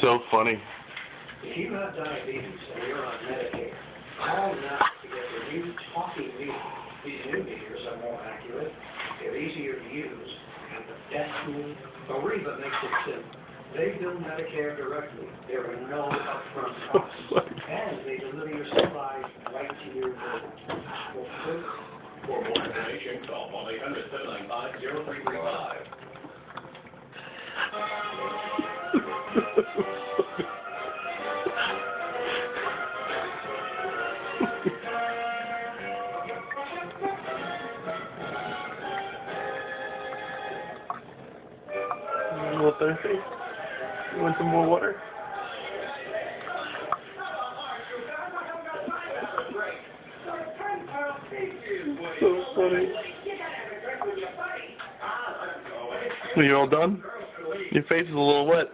so funny. If you have diabetes and you're on Medicare, call now to get the new talking meter. These new meters are more accurate, they're easier to use, and the best tool, Ariba makes it simple. They bill Medicare directly. There are no upfront costs. And they deliver your supplies right to your door. For more information, call 1-800-795-0335. A little thirsty? You want some more water? So funny. Are you all done? Your face is a little wet.